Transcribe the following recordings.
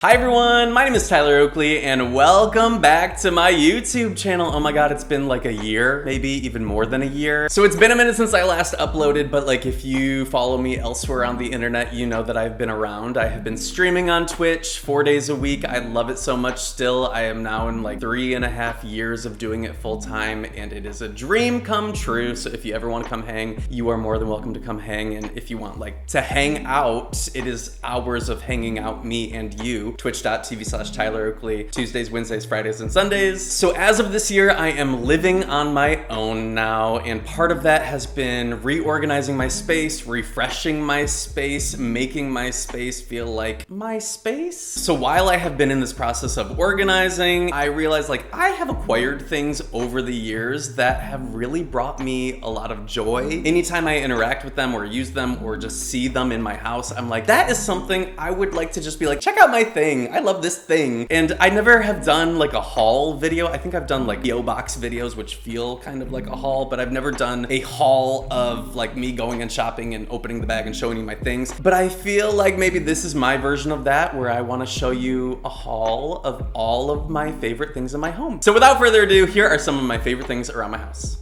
Hi everyone, my name is Tyler Oakley and welcome back to my YouTube channel. Oh my god, it's been like a year, maybe even more than a year. So it's been a minute since I last uploaded, but like if you follow me elsewhere on the internet, you know that I've been around. I have been streaming on Twitch 4 days a week. I love it so much still. I am now in like 3.5 years of doing it full time and it is a dream come true. So if you ever want to come hang, you are more than welcome to come hang. And if you want like to hang out, it is hours of hanging out, me and you. Twitch.tv/Tyler Oakley, Tuesdays, Wednesdays, Fridays, and Sundays. So as of this year, I am living on my own now, and part of that has been reorganizing my space, refreshing my space, making my space feel like my space. So while I have been in this process of organizing, I realized like I have acquired things over the years that have really brought me a lot of joy. Anytime I interact with them or use them or just see them in my house, I'm like, that is something I would like to just be like, check out my thing. I love this thing. And I never have done like a haul video. I think I've done like PO box videos, which feel kind of like a haul, but I've never done a haul of like me going and shopping and opening the bag and showing you my things. But I feel like maybe this is my version of that, where I want to show you a haul of all of my favorite things in my home. So without further ado, here are some of my favorite things around my house.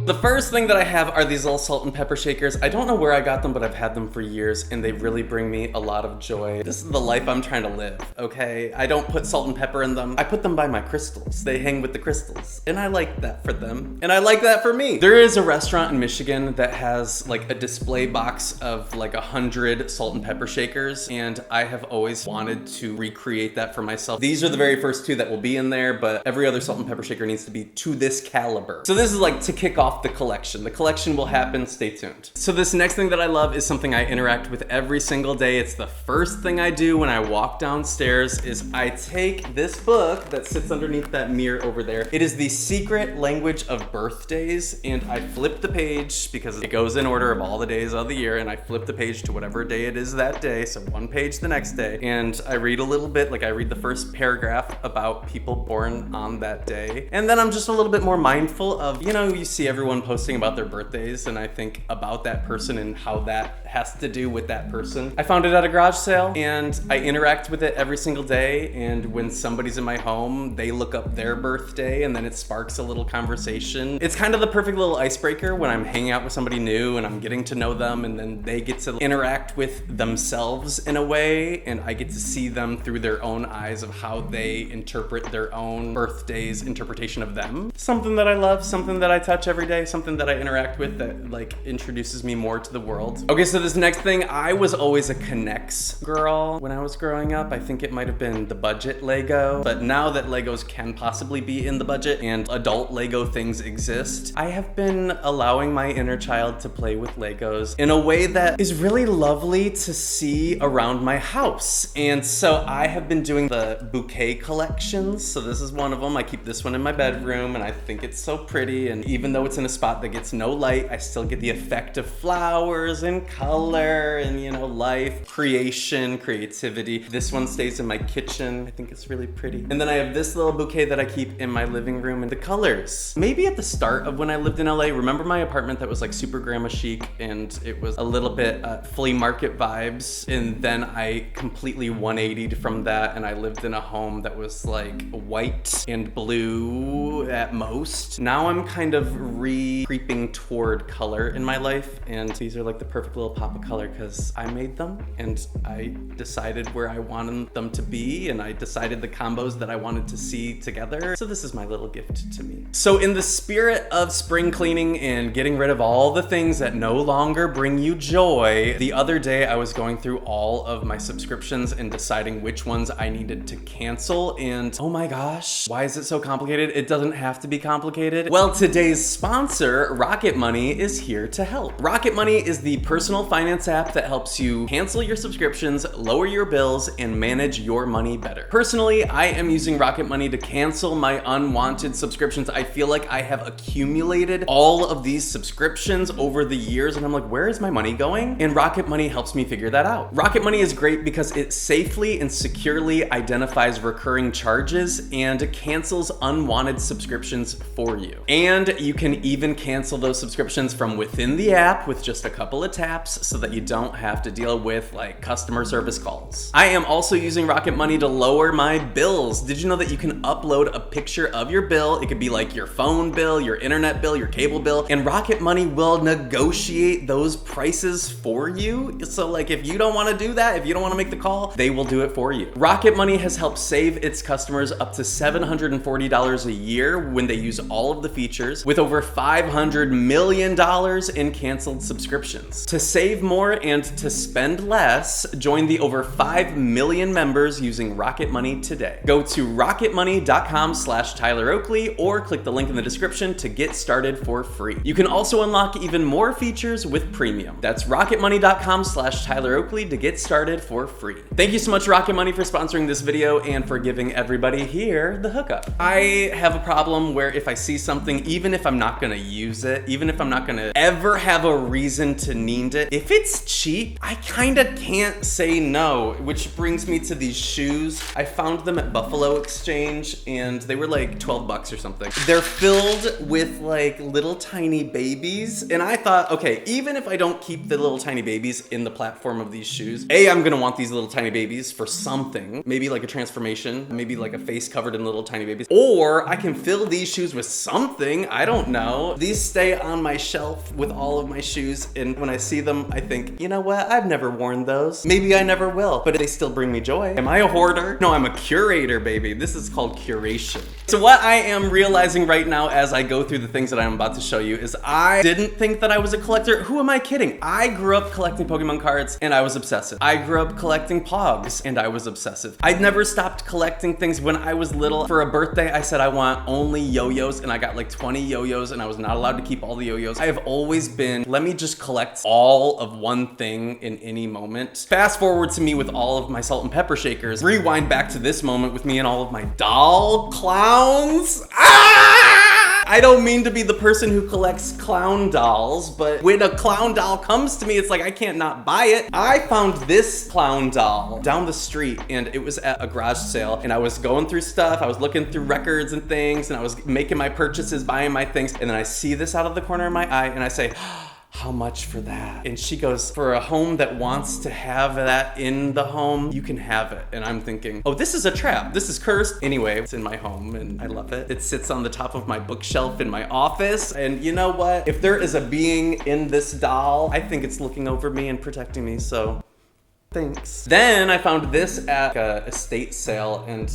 The first thing that I have are these little salt and pepper shakers. I don't know where I got them, but I've had them for years and they really bring me a lot of joy. This is the life I'm trying to live, okay? I don't put salt and pepper in them. I put them by my crystals. They hang with the crystals. And I like that for them. And I like that for me. There is a restaurant in Michigan that has like a display box of like 100 salt and pepper shakers. And I have always wanted to recreate that for myself. These are the very first two that will be in there, but every other salt and pepper shaker needs to be to this caliber. So this is like to kick off the collection. The collection will happen, stay tuned. So this next thing that I love is something I interact with every single day. It's the first thing I do when I walk downstairs is I take this book that sits underneath that mirror over there. It is The Secret Language of Birthdays, and I flip the page because it goes in order of all the days of the year, and I flip the page to whatever day it is that day, so one page the next day, and I read a little bit, like I read the first paragraph about people born on that day, and then I'm just a little bit more mindful of, you know, you see everyone posting about their birthdays and I think about that person and how that has to do with that person. I found it at a garage sale and I interact with it every single day, and when somebody's in my home, they look up their birthday and then it sparks a little conversation. It's kind of the perfect little icebreaker when I'm hanging out with somebody new and I'm getting to know them, and then they get to interact with themselves in a way and I get to see them through their own eyes of how they interpret their own birthday's interpretation of them. Something that I love, something that I touch every day, something that I interact with that like introduces me more to the world. Okay, so this next thing, I was always a Connects girl when I was growing up. I think it might have been the budget Lego, but now that Legos can possibly be in the budget and adult Lego things exist, I have been allowing my inner child to play with Legos in a way that is really lovely to see around my house. And so I have been doing the bouquet collections. So this is one of them. I keep this one in my bedroom and I think it's so pretty, and even though it's in a spot that gets no light, I still get the effect of flowers and color and, you know, life, creation, creativity. This one stays in my kitchen. I think it's really pretty. And then I have this little bouquet that I keep in my living room, and the colors. Maybe at the start of when I lived in LA, remember my apartment that was like super grandma chic and it was a little bit flea market vibes, and then I completely 180'd from that and I lived in a home that was like white and blue at most. Now I'm kind of creeping toward color in my life, and these are like the perfect little pop of color because I made them and I decided where I wanted them to be and I decided the combos that I wanted to see together. So this is my little gift to me. So in the spirit of spring cleaning and getting rid of all the things that no longer bring you joy, the other day I was going through all of my subscriptions and deciding which ones I needed to cancel, and oh my gosh, why is it so complicated? It doesn't have to be complicated. Well, today's sponsor, Rocket Money, is here to help. Rocket Money is the personal finance app that helps you cancel your subscriptions, lower your bills, and manage your money better. Personally, I am using Rocket Money to cancel my unwanted subscriptions. I feel like I have accumulated all of these subscriptions over the years, and I'm like, where is my money going? And Rocket Money helps me figure that out. Rocket Money is great because it safely and securely identifies recurring charges and cancels unwanted subscriptions for you. And you can even cancel those subscriptions from within the app with just a couple of taps so that you don't have to deal with like customer service calls. I am also using Rocket Money to lower my bills. Did you know that you can upload a picture of your bill? It could be like your phone bill, your internet bill, your cable bill, and Rocket Money will negotiate those prices for you. So like if you don't want to do that, if you don't want to make the call, they will do it for you. Rocket Money has helped save its customers up to $740 a year when they use all of the features, with over $500 million in canceled subscriptions. To save more and to spend less, join the over 5 million members using Rocket Money today. Go to rocketmoney.com/Tyler Oakley or click the link in the description to get started for free. You can also unlock even more features with premium. That's rocketmoney.com/Tyler Oakley to get started for free. Thank you so much, Rocket Money, for sponsoring this video and for giving everybody here the hookup. I have a problem where if I see something, even if I'm not gonna use it, even if I'm not gonna ever have a reason to need it, if it's cheap, I kinda can't say no, which brings me to these shoes. I found them at Buffalo Exchange and they were like 12 bucks or something. They're filled with like little tiny babies, and I thought, okay, even if I don't keep the little tiny babies in the platform of these shoes, I'm gonna want these little tiny babies for something, maybe like a transformation, maybe like a face covered in little tiny babies, or I can fill these shoes with something, I don't know. These stay on my shelf with all of my shoes, and when I see them, I think, you know what, I've never worn those. Maybe I never will, but they still bring me joy. Am I a hoarder? No, I'm a curator, baby. This is called curation. So what I am realizing right now as I go through the things that I'm about to show you is I didn't think that I was a collector. Who am I kidding? I grew up collecting Pokemon cards and I was obsessive. I grew up collecting Pogs and I was obsessive. I never stopped collecting things. When I was little, for a birthday, I said I want only yo-yos, and I got like 20 yo-yos and I was not allowed to keep all the yo-yos. I have always been, let me just collect all of one thing in any moment. Fast forward to me with all of my salt and pepper shakers. Rewind back to this moment with me and all of my doll clowns. I don't mean to be the person who collects clown dolls, but when a clown doll comes to me, it's like I can't not buy it. I found this clown doll down the street and it was at a garage sale, and I was going through stuff, I was looking through records and things, and I was making my purchases, buying my things, and then I see this out of the corner of my eye and I say, how much for that? And she goes, for a home that wants to have that in the home, you can have it. And I'm thinking, oh, this is a trap. This is cursed. Anyway, it's in my home and I love it. It sits on the top of my bookshelf in my office. And you know what? If there is a being in this doll, I think it's looking over me and protecting me. So thanks. Then I found this at a estate sale and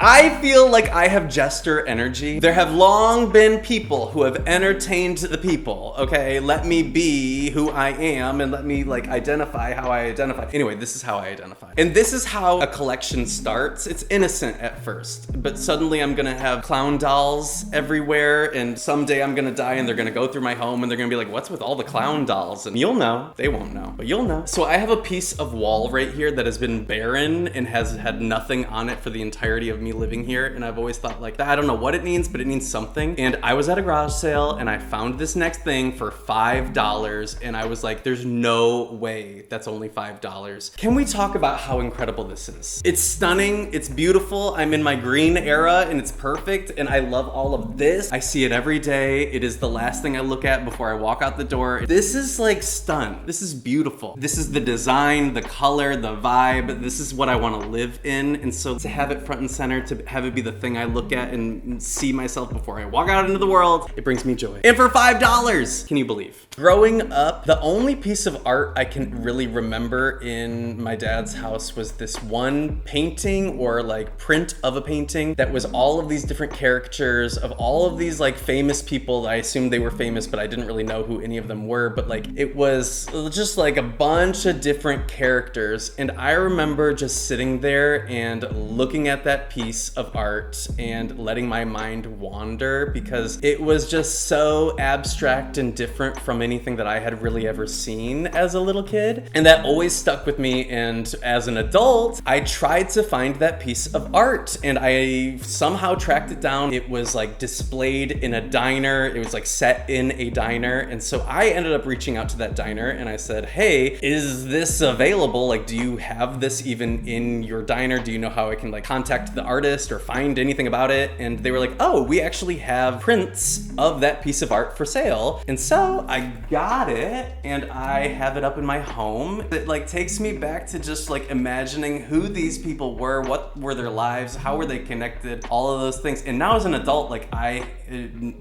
I feel like I have jester energy. There have long been people who have entertained the people, okay? Let me be who I am and let me like identify how I identify. Anyway, this is how I identify. And this is how a collection starts. It's innocent at first, but suddenly I'm gonna have clown dolls everywhere, and someday I'm gonna die and they're gonna go through my home and they're gonna be like, what's with all the clown dolls? And you'll know. They won't know, but you'll know. So I have a piece of wall right here that has been barren and has had nothing on it for the entirety of me living here, and I've always thought like, I don't know what it means, but it means something. And I was at a garage sale and I found this next thing for $5, and I was like, there's no way that's only $5. Can we talk about how incredible this is? It's stunning, it's beautiful, I'm in my green era and it's perfect, and I love all of this. I see it every day. It is the last thing I look at before I walk out the door. This is like stun. This is beautiful. This is the design, the color, the vibe. This is what I want to live in, and so to have it front and center, to have it be the thing I look at and see myself before I walk out into the world, it brings me joy. And for $5, can you believe? Growing up, the only piece of art I can really remember in my dad's house was this one painting, or like print of a painting, that was all of these different caricatures of all of these like famous people. I assumed they were famous, but I didn't really know who any of them were, but like it was just like a bunch of different characters. And I remember just sitting there and looking at that piece of art and letting my mind wander, because it was just so abstract and different from anything that I had really ever seen as a little kid. And that always stuck with me, and as an adult, I tried to find that piece of art and I somehow tracked it down. It was like displayed in a diner. It was like set in a diner, and so I ended up reaching out to that diner and I said, hey, is this available? Like, do you have this even in your diner? Do you know how I can like contact the artist artist or find anything about it. And they were like, oh, we actually have prints of that piece of art for sale. And so I got it and I have it up in my home. It like takes me back to just like imagining who these people were, what were their lives, how were they connected, all of those things. And now as an adult, like I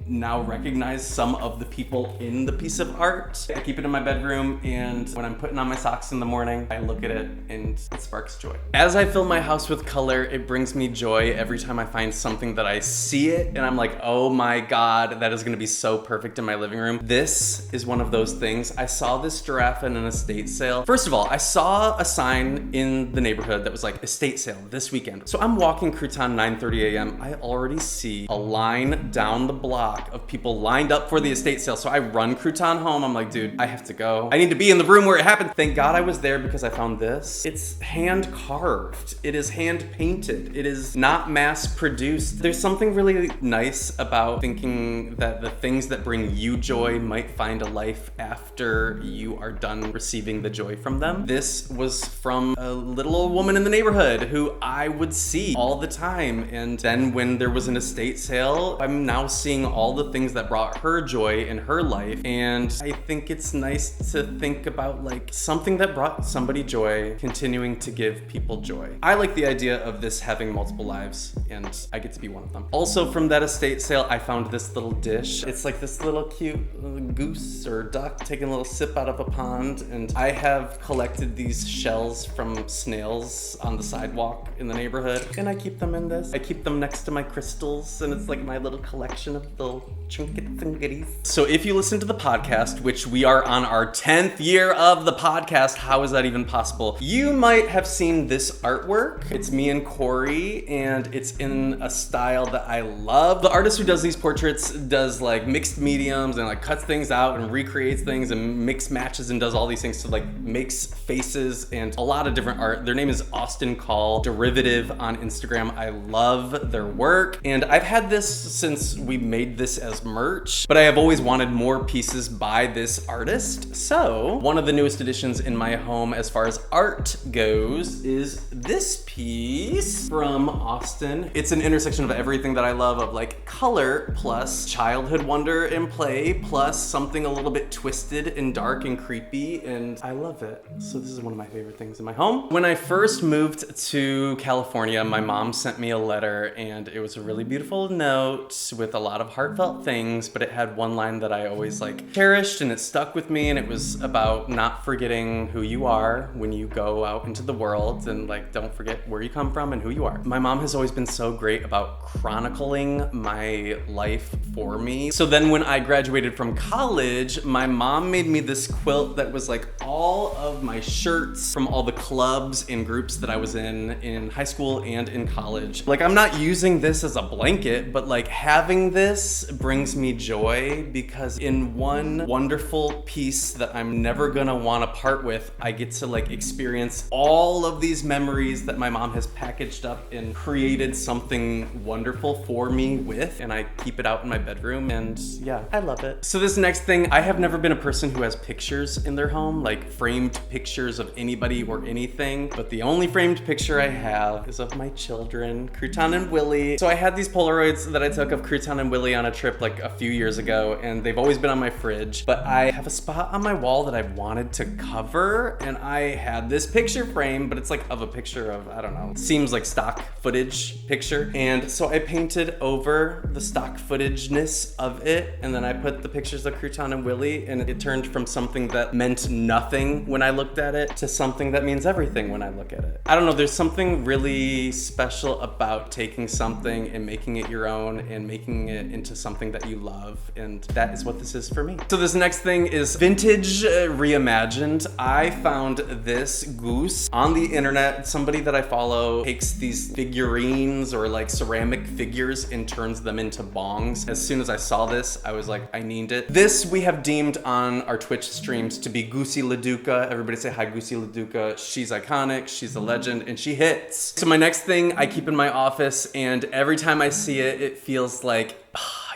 now recognize some of the people in the piece of art. I keep it in my bedroom, and when I'm putting on my socks in the morning, I look at it and it sparks joy. As I fill my house with color, it brings me joy every time I find something that I see it and I'm like, oh my God, that is gonna be so perfect in my living room. This is one of those things. I saw this giraffe in an estate sale. First of all, I saw a sign in the neighborhood that was like estate sale this weekend. So I'm walking Crouton 9:30 a.m. I already see a line down the block of people lined up for the estate sale. So I run Crouton home. I'm like, dude, I have to go. I need to be in the room where it happened. Thank God I was there because I found this. It's hand carved. It is hand painted. It is not mass produced. There's something really nice about thinking that the things that bring you joy might find a life after you are done receiving the joy from them. This was from a little old woman in the neighborhood who I would see all the time. And then when there was an estate sale, I'm now seeing all the things that brought her joy in her life. And I think it's nice to think about like something that brought somebody joy, continuing to give people joy. I like the idea of this having multiple lives, and I get to be one of them. Also from that estate sale, I found this little dish. It's like this little cute goose or duck taking a little sip out of a pond. And I have collected these shells from snails on the sidewalk in the neighborhood, and I keep them in this. I keep them next to my crystals, and it's like my little collection of little trinkets and goodies. So if you listen to the podcast, which we are on our 10th year of the podcast, how is that even possible? You might have seen this artwork. It's me and Corey, and it's in a style that I love. The artist who does these portraits does like mixed mediums and like cuts things out and recreates things and mix matches and does all these things to like makes faces and a lot of different art. Their name is Austin Call Derivative on Instagram. I love their work, and I've had this since we made this as merch, but I have always wanted more pieces by this artist. So one of the newest additions in my home as far as art goes is this piece from Austin. It's an intersection of everything that I love, of like color plus childhood wonder and play plus something a little bit twisted and dark and creepy, and I love it. So this is one of my favorite things in my home. When I first moved to California, my mom sent me a letter, and it was a really beautiful note with a lot of heartfelt things, but it had one line that I always like cherished, and it stuck with me, and it was about not forgetting who you are when you go out into the world, and like don't forget where you come from and who you are. My mom has always been so great about chronicling my life for me. So then when I graduated from college, my mom made me this quilt that was like all of my shirts from all the clubs and groups that I was in high school and in college. Like I'm not using this as a blanket, but like having this brings me joy because in one wonderful piece that I'm never gonna want to part with, I get to like experience all of these memories that my mom has packaged up and created something wonderful for me with, and I keep it out in my bedroom, and yeah, I love it. So this next thing, I have never been a person who has pictures in their home, like framed pictures of anybody or anything, but the only framed picture I have is of my children, Crouton and Willie. So I had these Polaroids that I took of Crouton and Willie on a trip like a few years ago, and they've always been on my fridge, but I have a spot on my wall that I've wanted to cover, and I had this picture frame, but it's like of a picture of, I don't know, seems like stock footage picture. And so I painted over the stock footageness of it, and then I put the pictures of Crouton and Willie, and it turned from something that meant nothing when I looked at it to something that means everything when I look at it. I don't know, there's something really special about taking something and making it your own and making it into something that you love, and that is what this is for me. So this next thing is vintage reimagined. I found this goose on the internet. Somebody that I follow takes these figurines or like ceramic figures and turns them into bongs. As soon as I saw this, I was like, I need it. This we have deemed on our Twitch streams to be Goosey LaDuca. Everybody say hi, Goosey LaDuca. She's iconic, she's a legend, and she hits. So my next thing I keep in my office, and every time I see it, it feels like,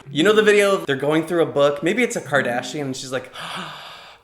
you know the video, they're going through a book, maybe it's a Kardashian, and she's like,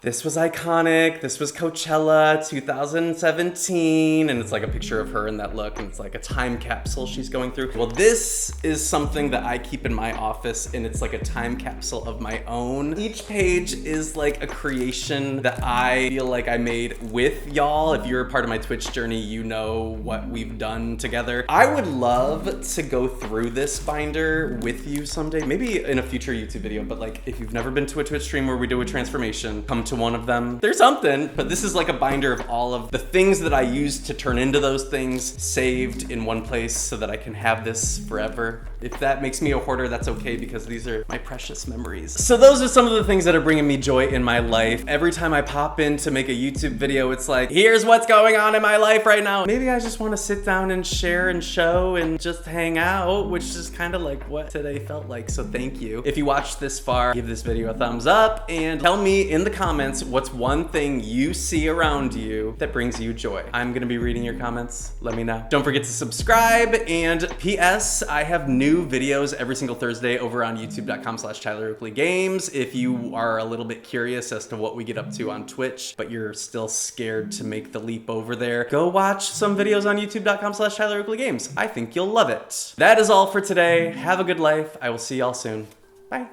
This was iconic. This was Coachella 2017. And it's like a picture of her in that look. And it's like a time capsule she's going through. Well, this is something that I keep in my office, and it's like a time capsule of my own. Each page is like a creation that I feel like I made with y'all. If you're a part of my Twitch journey, you know what we've done together. I would love to go through this binder with you someday, maybe in a future YouTube video, but like if you've never been to a Twitch stream where we do a transformation, come to one of them. There's something, but this is like a binder of all of the things that I used to turn into those things saved in one place so that I can have this forever. If that makes me a hoarder, that's okay, because these are my precious memories. So those are some of the things that are bringing me joy in my life. Every time I pop in to make a YouTube video, it's like, here's what's going on in my life right now. Maybe I just want to sit down and share and show and just hang out, which is kind of like what today felt like. So thank you. If you watched this far, give this video a thumbs up and tell me in the comments what's one thing you see around you that brings you joy. I'm gonna be reading your comments. Let me know. Don't forget to subscribe, and P.S. I have new videos every single Thursday over on youtube.com/TylerOakleyGames. If you are a little bit curious as to what we get up to on Twitch, but you're still scared to make the leap over there, go watch some videos on youtube.com/TylerOakleyGames. I think you'll love it. That is all for today. Have a good life. I will see y'all soon. Bye.